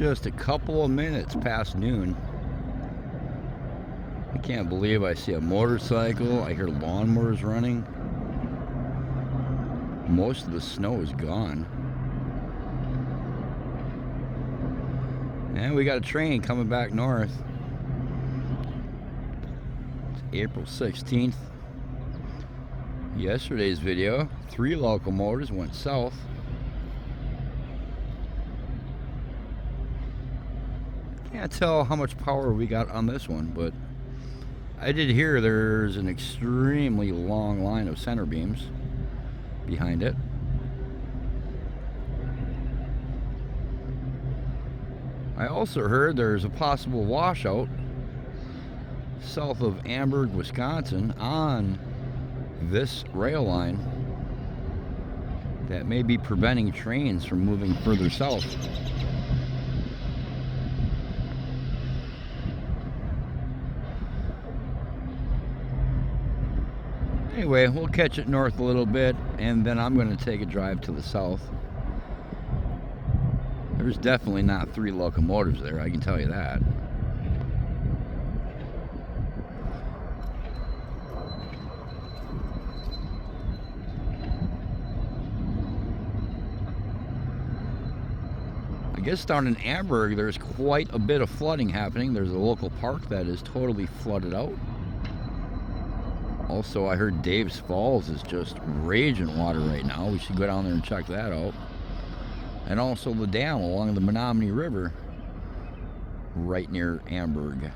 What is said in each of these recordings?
Just a couple of minutes past noon. I can't believe I see a motorcycle. I hear lawnmowers running. Most of the snow is gone. And we got a train coming back north. It's April 16th. Yesterday's video, 3 locomotives went south. Can't tell how much power we got on this one, but I did hear there's an extremely long line of center beams behind it. I also heard there's a possible washout south of Amberg, Wisconsin on this rail line that may be preventing trains from moving further south. Anyway, we'll catch it north a little bit, and then I'm going to take a drive to the south. There's definitely not 3 locomotives there, I can tell you that. I guess down in Amberg, there's quite a bit of flooding happening. There's a local park that is totally flooded out. Also, I heard Dave's Falls is just raging water right now. We should go down there and check that out. And also the dam along the Menominee River right near Amberg.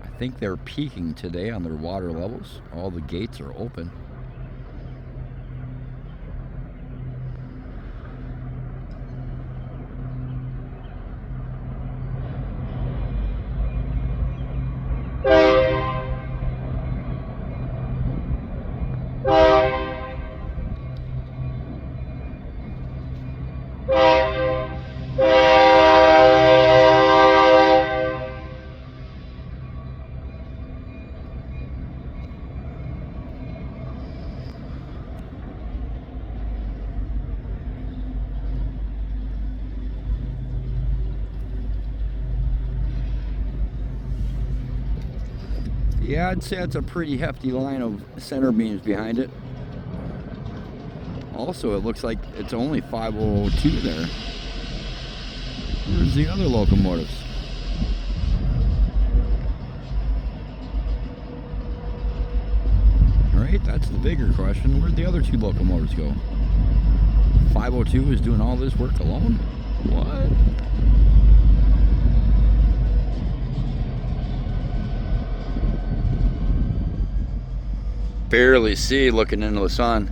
I think they're peaking today on their water levels. All the gates are open. Yeah, I'd say that's a pretty hefty line of center beams behind it. Also, it looks like it's only 502 there. Where's the other locomotives? Alright, that's the bigger question. Where'd the other 2 locomotives go? 502 is doing all this work alone? What? Barely see looking into the sun.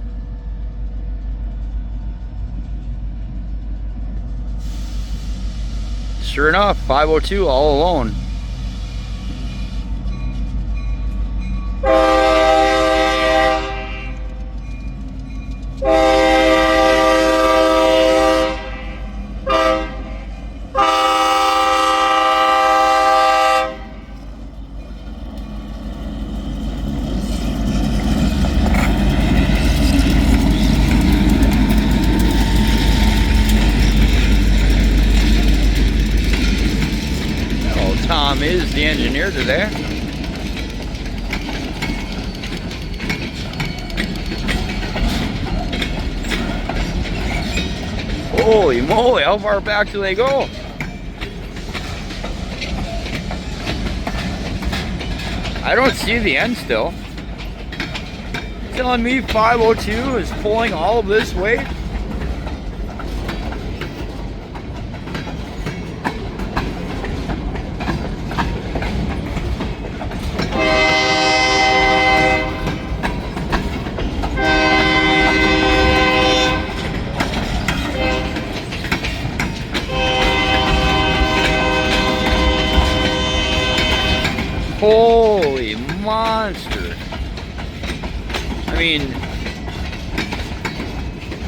Sure enough, 502 all alone. Tom is the engineer today. Holy moly, how far back do they go? I don't see the end still. Telling me 502 is pulling all of this weight? Holy monster. I mean,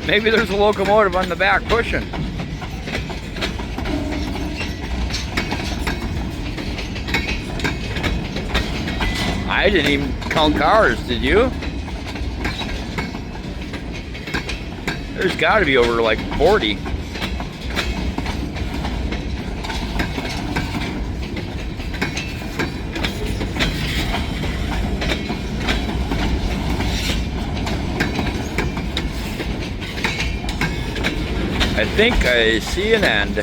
maybe there's a locomotive on the back pushing. I didn't even count cars, did you? There's got to be over like 40. I think I see an end.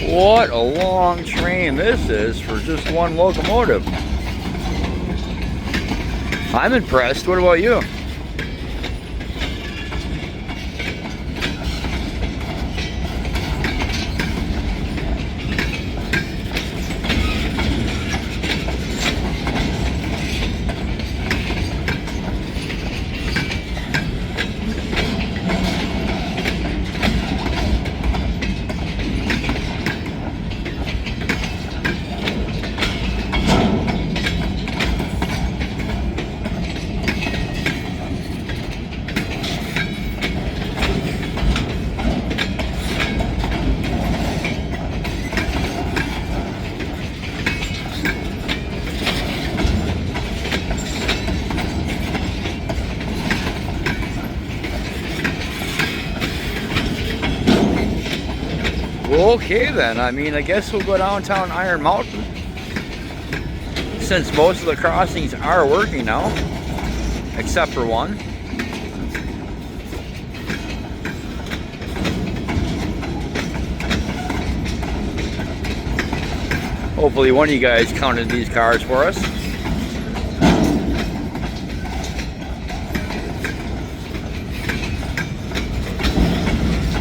What a long train this is for just one locomotive. I'm impressed. What about you? Okay then, I mean, I guess we'll go downtown Iron Mountain, since most of the crossings are working now, except for one. Hopefully one of you guys counted these cars for us.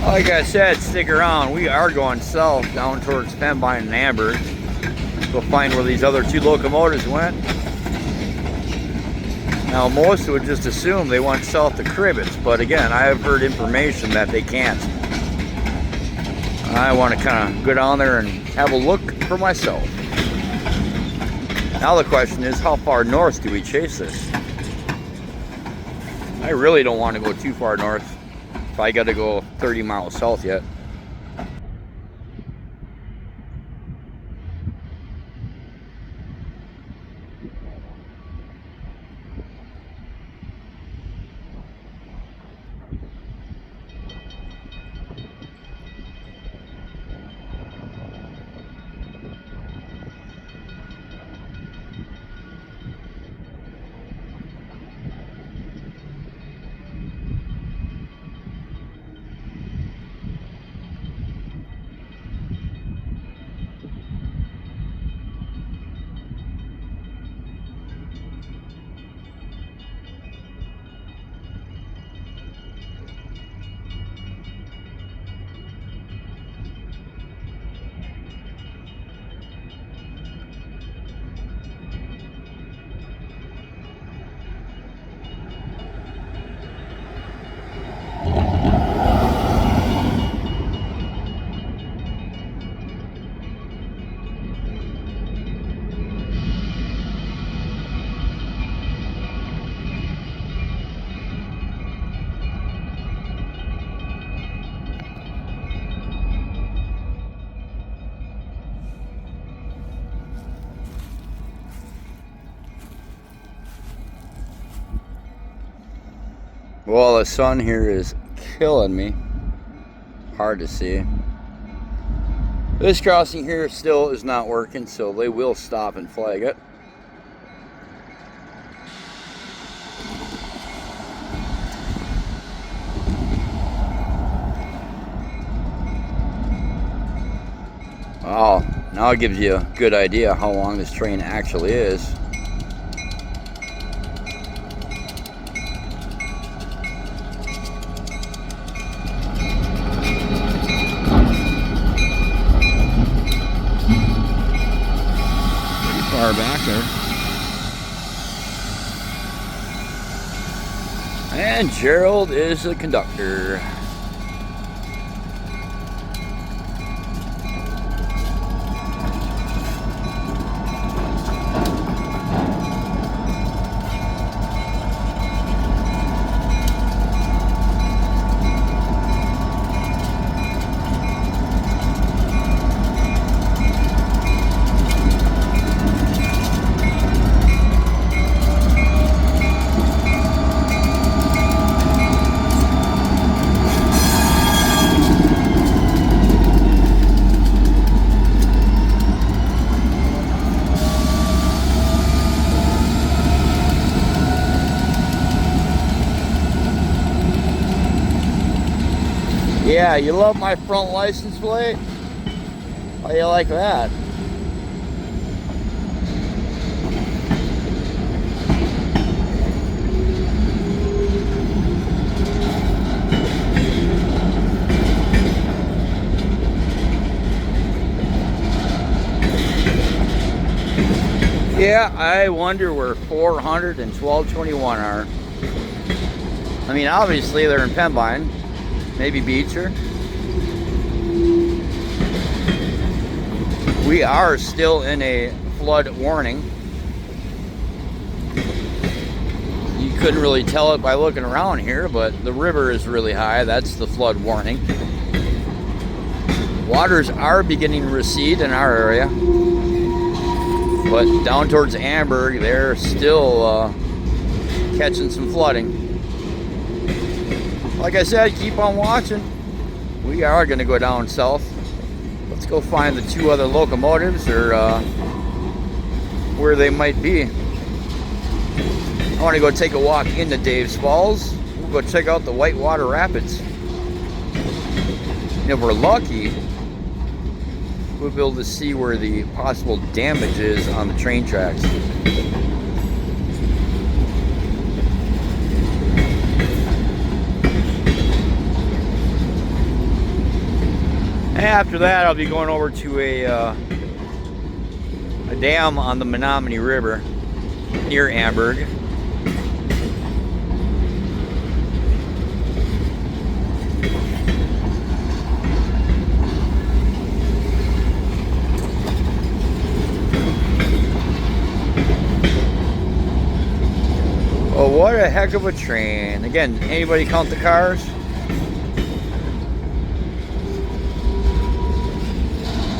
Like I said, stick around. We are going south down towards Pembine and Amberg. We'll find where these other two locomotives went. Now, most would just assume they went south to Cribbets, but again, I have heard information that they can't. I want to kind of go down there and have a look for myself. Now the question is, how far north do we chase this? I really don't want to go too far north. If I got to go 30 miles south yet. Well, the sun here is killing me. Hard to see. This crossing here still is not working, so they will stop and flag it. Wow, now it gives you a good idea how long this train actually is. Far back there. And Gerald is the conductor. Yeah, you love my front license plate? How do you like that? Yeah, I wonder where 400 and 1221 are. I mean, obviously they're in Pembine, maybe Beecher. We are still in a flood warning. You couldn't really tell it by looking around here, but the river is really high. That's the flood warning. Waters are beginning to recede in our area. But down towards Amberg, they're still catching some flooding. Like I said, keep on watching. We are going to go down south. Let's go find the two other locomotives, or where they might be. I want to go take a walk into Dave's Falls. We'll go check out the Whitewater Rapids. And if we're lucky, we'll be able to see where the possible damage is on the train tracks. After that, I'll be going over to a dam on the Menominee River near Amberg. Oh, what a heck of a train. Again, anybody count the cars?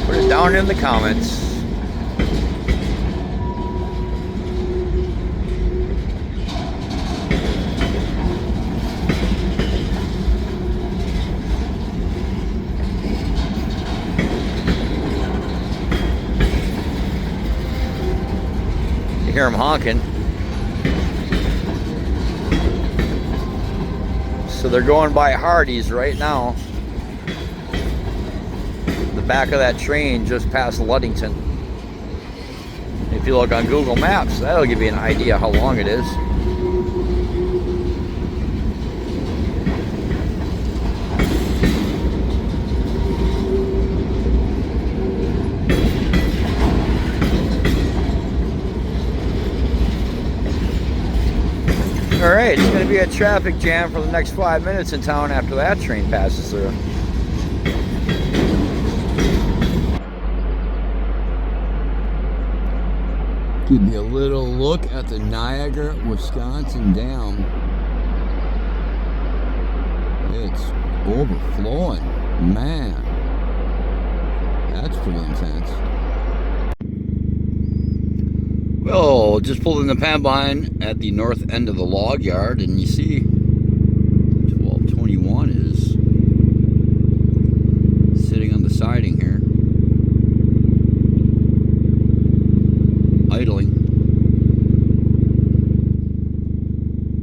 Put it down in the comments. You hear them honking. So they're going by Hardee's right now. The back of that train just past Ludington. If you look on Google Maps, that'll give you an idea how long it is. Alright, it's going to be a traffic jam for the next 5 minutes in town after that train passes through. Give you a little look at the Niagara, Wisconsin Dam. It's overflowing. Man, that's pretty intense. Well, just pulled in the Pembine at the north end of the log yard, and you see 1221 is sitting on the siding here, idling.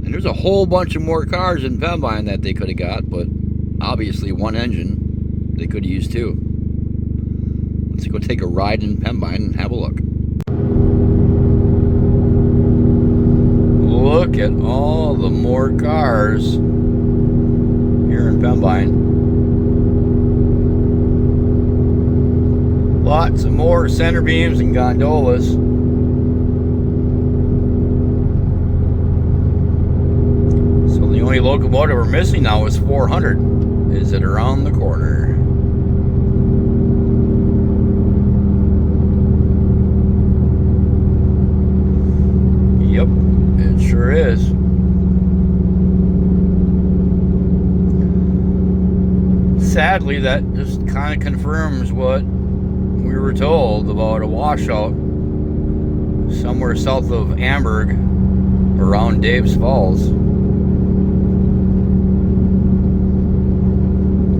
And there's a whole bunch of more cars in Pembine that they could have got, but obviously one engine they could have used too. Let's go take a ride in Pembine and have a look. Look at all the more cars here in Pembine. Lots of more center beams and gondolas. So the only locomotive we're missing now is 400. Is it around the corner? Yep. It sure is. Sadly, that just kind of confirms what we were told about a washout somewhere south of Amberg around Dave's Falls.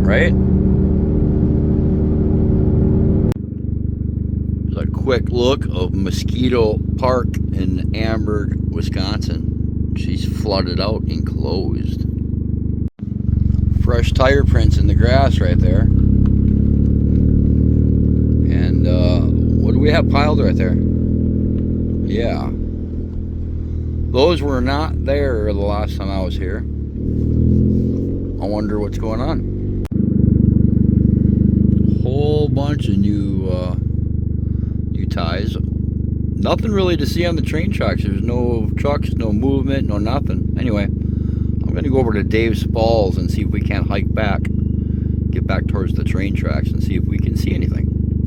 Right? There's a quick look of Mosquito Park in Amberg, Wisconsin. She's flooded out and closed. fresh tire prints in the grass right there. And what do we have piled right there? Yeah. Those were not there the last time I was here. I wonder what's going on. Whole bunch of new ties. Nothing really to see on the train tracks. There's no trucks, no movement, no nothing. Anyway, I'm going to go over to Dave's Falls and see if we can't hike back. Get back towards the train tracks and see if we can see anything.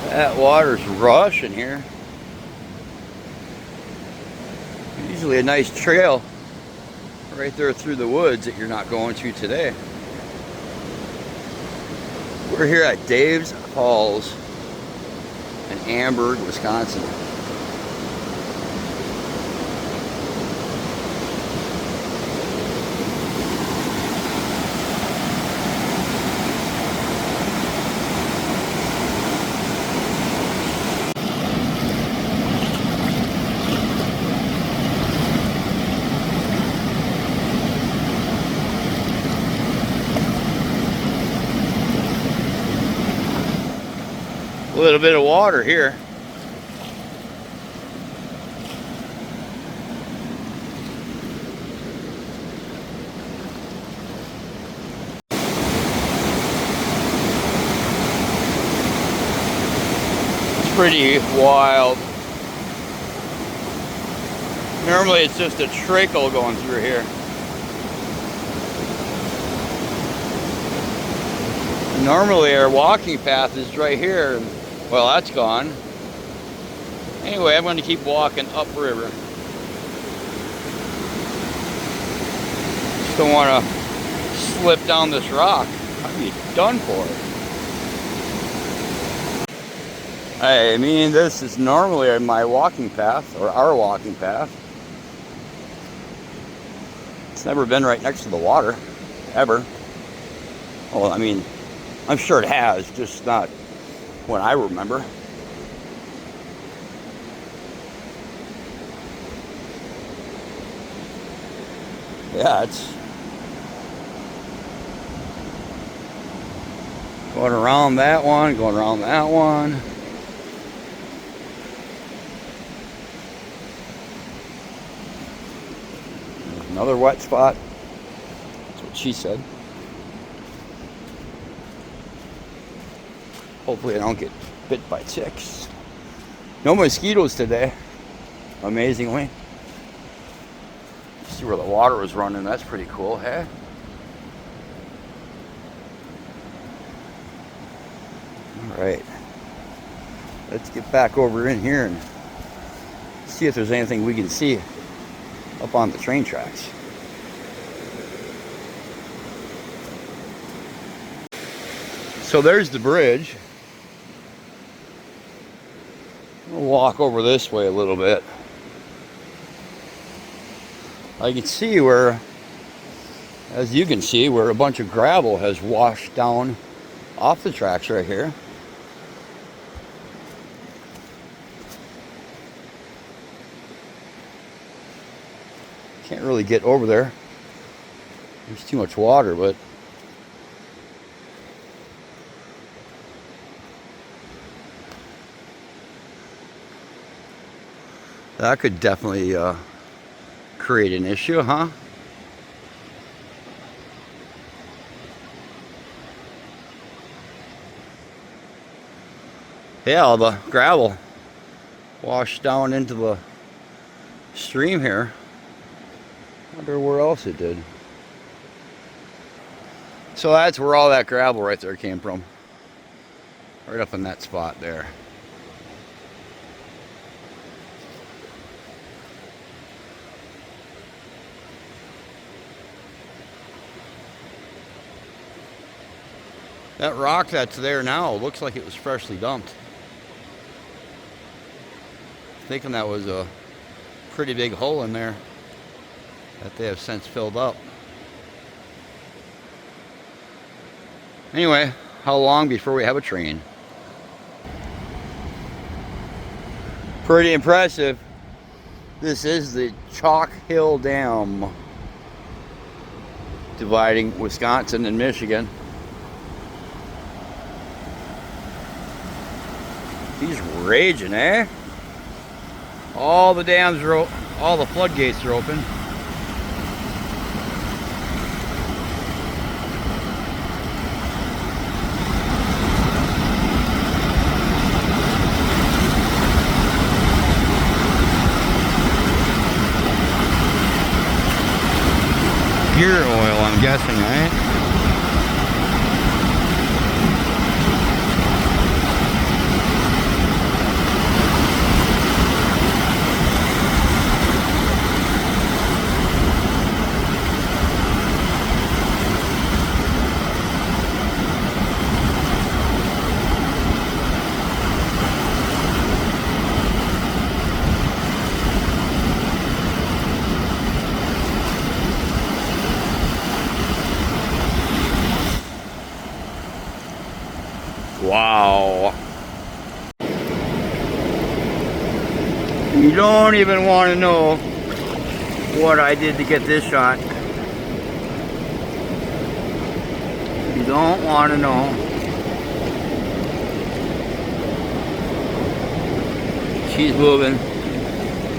That water's rushing here. Usually a nice trail right there through the woods that you're not going to today. We're here at Dave's Falls in Amberg, Wisconsin. A little bit of water here. It's pretty wild. Normally it's just a trickle going through here. Normally our walking path is right here. Well, that's gone. Anyway, I'm going to keep walking upriver. Just don't want to slip down this rock. I'd be done for. I mean, this is normally my walking path, or our walking path. It's never been right next to the water, ever. Well, I mean, I'm sure it has, just not when I remember. Yeah, it's going around that one, going around that one. Another wet spot. That's what she said. Hopefully I don't get bit by ticks. No mosquitoes today, amazingly. See where the water was running, that's pretty cool, hey? Alright. Let's get back over in here and see if there's anything we can see up on the train tracks. So there's the bridge. We'll walk over this way a little bit. I can see where, as you can see, where a bunch of gravel has washed down off the tracks right here. Can't really get over there. There's too much water, but that could definitely create an issue, huh? Yeah, all the gravel washed down into the stream here. Wonder where else it did. So that's where all that gravel right there came from. Right up in that spot there. That rock that's there now looks like it was freshly dumped. Thinking that was a pretty big hole in there that they have since filled up. Anyway, how long before we have a train? Pretty impressive. This is the Chalk Hill Dam. dividing Wisconsin and Michigan. He's raging, eh? All the dams are all the floodgates are open. Gear oil, I'm guessing, right? Wow. You don't even want to know what I did to get this shot. You don't want to know. She's moving.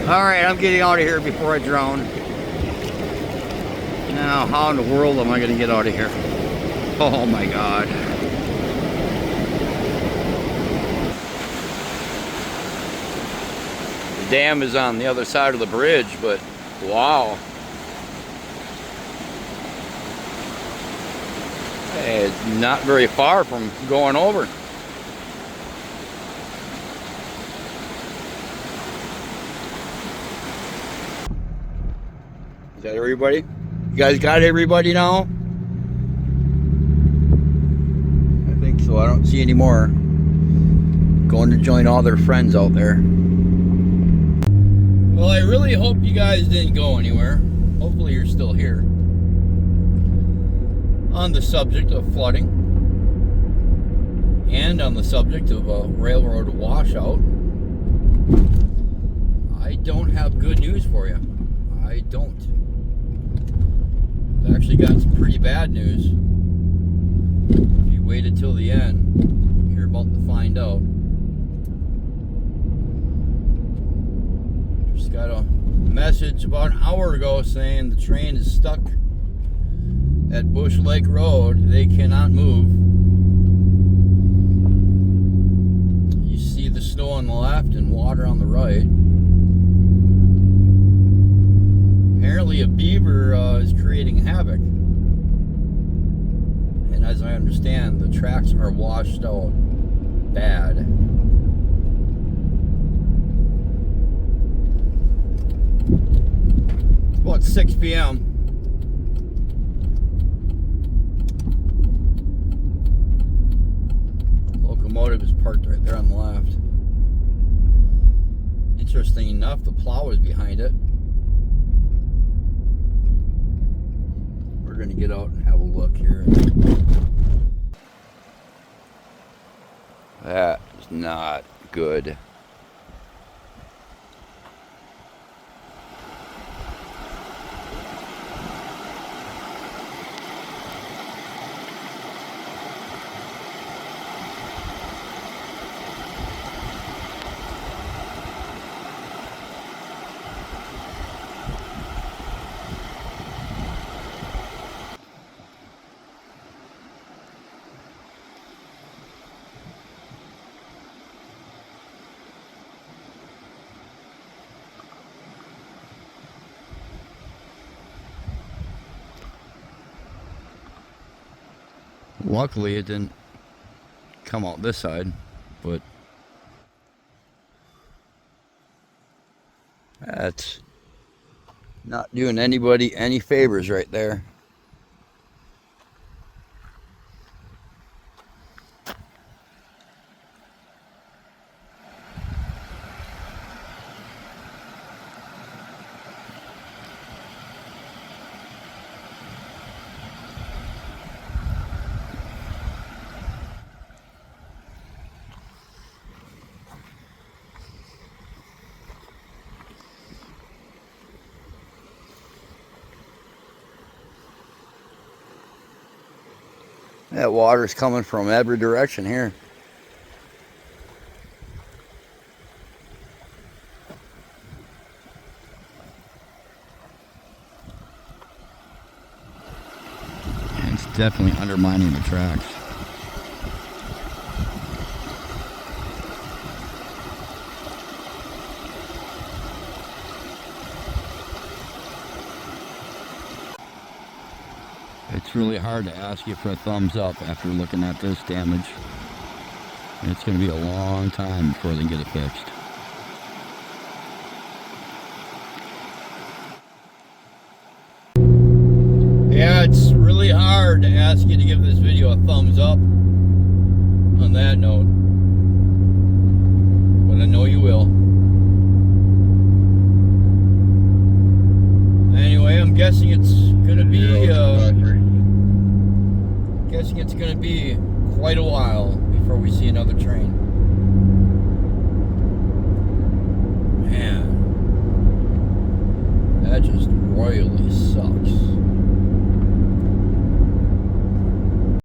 Alright, I'm getting out of here before I drown. Now, how in the world am I going to get out of here? Oh my God. Dam is on the other side of the bridge, but wow. It's not very far from going over. Is that everybody? You guys got everybody now? I think so. I don't see any more going to join all their friends out there. Well, I really hope you guys didn't go anywhere. Hopefully you're still here. On the subject of flooding and on the subject of a railroad washout, I don't have good news for you. I don't. I've actually got some pretty bad news. If you waited till the end, you're about to find out. Just got a message about an hour ago saying the train is stuck at Bush Lake Road. They cannot move. You see the snow on the left and water on the right. Apparently a beaver is creating havoc. And as I understand, the tracks are washed out bad. About 6 p.m. Locomotive is parked right there on the left. Interesting enough, the plow is behind it. We're going to get out and have a look here. That is not good. Luckily it didn't come out this side, but that's not doing anybody any favors right there. That water's coming from every direction here. And it's definitely undermining the tracks. It's really hard to ask you for a thumbs up after looking at this damage. And it's going to be a long time before they get it fixed. Yeah, it's really hard to ask you to give this video a thumbs up on that note. But I know you will. Anyway, I'm guessing it's going to be quite a while before we see another train.